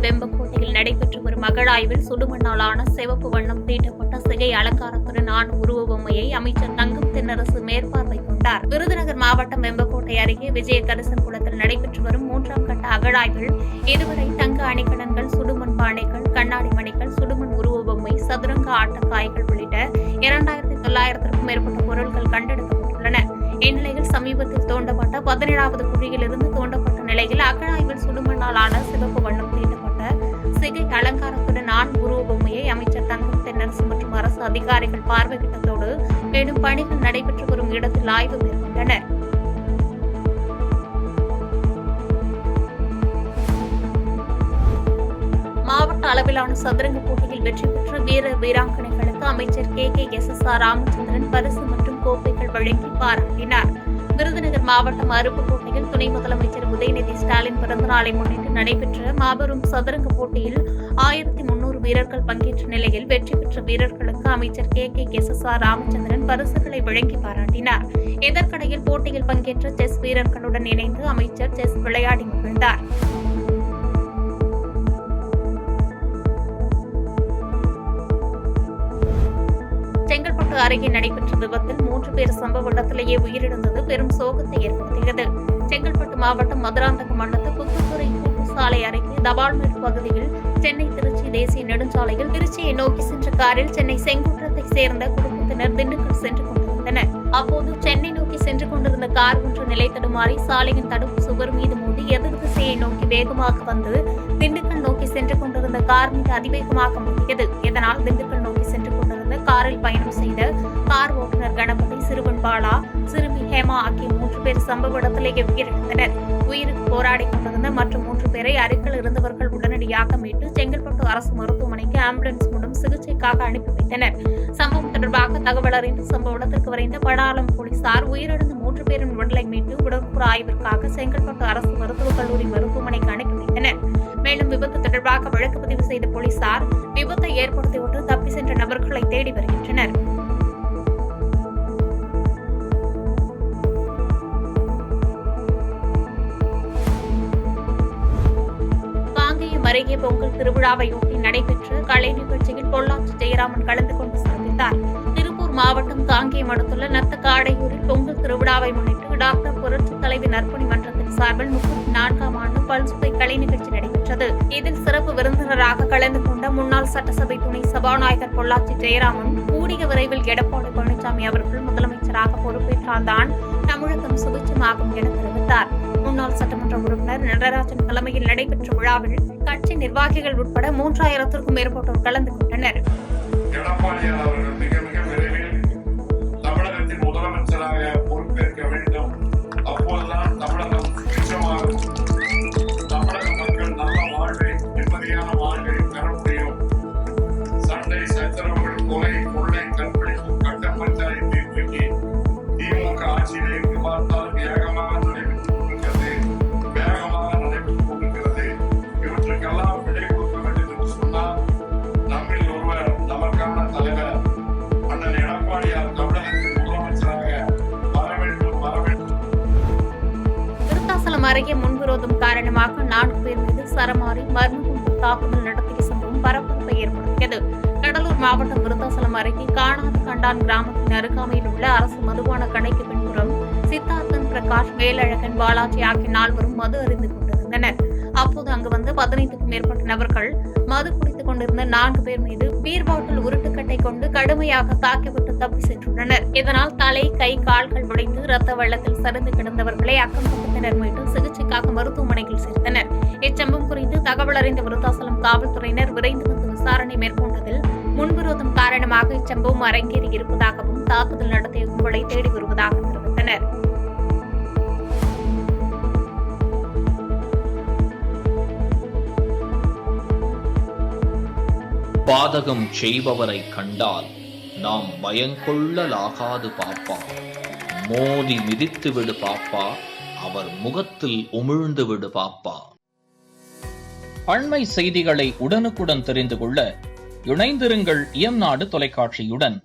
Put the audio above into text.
வெம்பக்கோட்டையில் நடைபெற்று வரும் அகழாய்வில் சுடுமண்ணாலான சிவப்பு வண்ணம் தீட்டப்பட்ட சிகை அலங்காரத்துடன் ஆண் உருவ பொம்மையை அமைச்சர் தங்கம் தென்னரசு மேற்பார்வை கொண்டார். விருதுநகர் மாவட்டம் வெம்பக்கோட்டை அருகே விஜயகரிசன் குளத்தில் நடைபெற்று வரும் 3ஆம் கட்ட அகழாய்வில் இதுவரை தங்க அணிகலன்கள், சுடுமண் பானைகள், கண்ணாடி மணிகள், சுடுமண் உருவ பொம்மை, சதுரங்க ஆட்டக்காய்கள் உள்ளிட்ட 2900க்கும் மேற்பட்ட பொருட்கள் கண்டெடுக்கப்பட்டுள்ளன. இந்நிலையில் சமீபத்தில் தோண்டப்பட்ட 17வது குழியிலிருந்து தோண்டப்பட்ட நிலையில் அகழாய்வில் சுடுமண்ணாலான சிவப்பு வண்ணம் தீட்டப்பட்ட சிகை அலங்காரத்துடன் ஆண் உருவ பொம்மையை அமைச்சர் தங்கம் தென்னரசு மற்றும் அரசு அதிகாரிகள் பார்வையிட்டதோடு மேலும் பணிகள் நடைபெற்று வரும் இடத்தில் ஆய்வு மேற்கொண்டனர். மாவட்ட அளவிலான சதுரங்க போட்டியில் வெற்றி பெற்ற வீரர் வீராங்கனைகளுக்கு அமைச்சர் KKSSR ராமச்சந்திரன் பரிசு மற்றும் கோப்பைகள் வழங்கி பாராட்டினார். விருதுநகர் மாவட்டம் அருப்புக்கோட்டையில் துணை முதலமைச்சர் உதயநிதி ஸ்டாலின் பிறந்தநாளை முன்னிட்டு நடைபெற்ற மாபெரும் சதுரங்க போட்டியில் 1300 வீரர்கள் பங்கேற்ற நிலையில் வெற்றி பெற்ற வீரர்களுக்கு அமைச்சர் KKSSR ராமச்சந்திரன் பரிசுகளை வழங்கி பாராட்டினார். இதற்கிடையில் போட்டியில் பங்கேற்ற செஸ் வீரர்களுடன் இணைந்து அமைச்சர் செஸ் விளையாடி மகிழ்ந்தார். செங்கல்பட்டு அருகே நடைபெற்ற விபத்தில் 3 பேர் சம்பவ இடத்திலேயே உயிரிழந்தது பெரும் சோகத்தை ஏற்படுத்தியது. செங்கல்பட்டு மாவட்டம் மதுராந்தகம் மண்டலத்து புத்துத்துறை கூட்டு சாலை அருகே தபால்மேடு பகுதியில் சென்னை திருச்சி தேசிய நெடுஞ்சாலையில் திருச்சியை நோக்கி சென்ற காரில் சென்னை செங்குன்றத்தை சேர்ந்த குடும்பத்தினர் திண்டுக்கல் சென்று கொண்டிருந்தனர். அப்போது சென்னை நோக்கி சென்று கொண்டிருந்த கார் ஒன்று நிலை தடுமாறி சாலையின் தடுப்பு சுவர் மீது மோதி எதிர் திசையை நோக்கி வேகமாக வந்து திண்டுக்கல் நோக்கி சென்று கொண்டிருந்த கார் மீது அதிவேகமாக மோதியது. இதனால் திண்டுக்கல் நோக்கி சென்று கொண்டிருந்த காரில் பயணம் செய்த கார் ஓட்டுநர் கணபதி, சிறுவன் பாலா, சிறுமி ஹேமா ஆகிய 3 பேர் சம்பவ இடத்திலேயே உயிரிழந்தனர். உயிருக்கு போராடி கொண்டிருந்த மற்றும் 3 பேரை அருகில் இருந்தவர்கள் உடனடியாக மீட்டு செங்கல்பட்டு அரசு மருத்துவமனைக்கு ஆம்புலன்ஸ் மூலம் சிகிச்சைக்காக அனுப்பி வைத்தனர். சம்பவம் தொடர்பாக தகவல் அறிந்து சம்பவ இடத்திற்கு விரைந்த படாலம் போலீசார் உயிரிழந்த 3 பேரின் உடலை மீட்டு உடற்கூறு ஆய்விற்காக செங்கல்பட்டு அரசு மருத்துவக் கல்லூரி மருத்துவமனைக்கு அனுப்பி வைத்தனர். மேலும் விபத்து தொடர்பாக வழக்கு பதிவு செய்த போலீசார் விபத்தை ஏற்படுத்திவிட்டு தப்பி சென்ற நபர்களை தேடி வருகின்றனர். காங்கேயம் அருகே பொங்கல் திருவிழாவையொட்டி நடைபெற்ற கலை நிகழ்ச்சியில் பொள்ளாச்சி ஜெயராமன் கலந்து கொண்டு சிறப்பித்தார். திருப்பூர் மாவட்டம் காங்கேயம் அடுத்துள்ள நத்தக்காடையூரில் பொங்கல் திருவிழாவை முன்னிட்டு டாக்டர் புரட்சி தலைவி நற்பணி மன்றத்தின் சார்பில் 34ஆம் ஆண்டு பல்சுவை கலை நிகழ்ச்சி நடைபெற்றது. இதில் சிறப்பு விருந்தினராக கலந்து கொண்ட முன்னாள் சட்டசபை துணை சபாநாயகர் பொள்ளாச்சி ஜெயராமன் கூடிய விரைவில் எடப்பாடி பழனிசாமி அவர்கள் முதலமைச்சராக பொறுப்பேற்றால்தான் தமிழகம் சுபிட்சமாகும் என தெரிவித்தார். முன்னாள் சட்டமன்ற உறுப்பினர் நடராஜன் தலைமையில் நடைபெற்ற விழாவில் கட்சி நிர்வாகிகள் உட்பட 3000த்திற்கும் மேற்பட்டோர் கலந்து கொண்டனர். தமிழகத்தின் முதலமைச்சராக பொறுப்பேற்க வேண்டும். அப்போதுதான் தமிழகம் சுபிட்சமாகும். தமிழக மக்கள் நல்ல வாழ்வை, நிம்மதியான வாழ்வை பெற முடியும். சண்டை சச்சரவுகள், கொலை, கொள்ளை, கற்பழிப்பு, கட்ட பஞ்சாயத்தை தூக்கி திமுக ஆட்சியில் எங்கு பார்த்தாலும் வேகமாக நடைபெற்றுக் கொண்டிருக்கிறது. இவற்றுக்கெல்லாம் விடை கொடுக்க வேண்டும் என்று சொன்னால் நம்மில் ஒருவர், நமக்கான தலைவர் அண்ணன் எடப்பாடியார் தமிழகத்தின் முதலமைச்சராக வர வேண்டும். விருத்தாசலம் அருகே முன்விரோதம் காரணமாக 4 பேர் மீது சரமாரி மர்மகுண்டு தாக்குதல் நடத்திய சம்பவம் பரபரப்பை ஏற்படுத்தியது. கடலூர் மாவட்டம் விருத்தாசலம் அருகே காணாது கண்டான் கிராமத்தின் அருகாமையில் உள்ள அரசு மதுபான கடைக்கு பின்புறம் சித்தார்த்தன், பிரகாஷ், வேலழகன், பாலாஜி ஆகிய 4 மது அருந்திக் கொண்டிருந்தனர். அப்போது அங்கு வந்த 15க்கும் மேற்பட்ட நபர்கள் மது குடித்துக் கொண்டிருந்த 4 பேர் மீது பீர் பாட்டில் உருட்டுக்கட்டை கொண்டு கடுமையாக தாக்கிவிட்டு தப்பி சென்றுள்ளனர். இதனால் தலை, கை, கால்கள் உடைந்து ரத்த வெள்ளத்தில் சரிந்து கிடந்தவர்களை அக்கம் பக்கத்தினர் மீட்டு சிகிச்சைக்காக மருத்துவமனையில் சேர்த்தனர். இச்சம்பவம் குறித்து தகவல் அறிந்த விருத்தாசலம் காவல்துறையினர் விரைந்து வந்து விசாரணை மேற்கொண்டதில் முன்விரோதம் காரணமாக இச்சம்பவம் அரங்கேறி இருப்பதாகவும் தாக்குதல் நடத்திய கும்பலை தேடி வருவதாக தெரிவித்தனர். பாதகம் செய்பவரை கண்டால் நாம் பயங்கொள்ளலாகாது பாப்பா. மோதி மிதித்து விடு பாப்பா, அவர் முகத்தில் உமிழ்ந்து விடு பாப்பா. அண்மை செய்திகளை உடனுக்குடன் தெரிந்து கொள்ள இணைந்திருங்கள் இயம்நாடு தொலைக்காட்சியுடன்.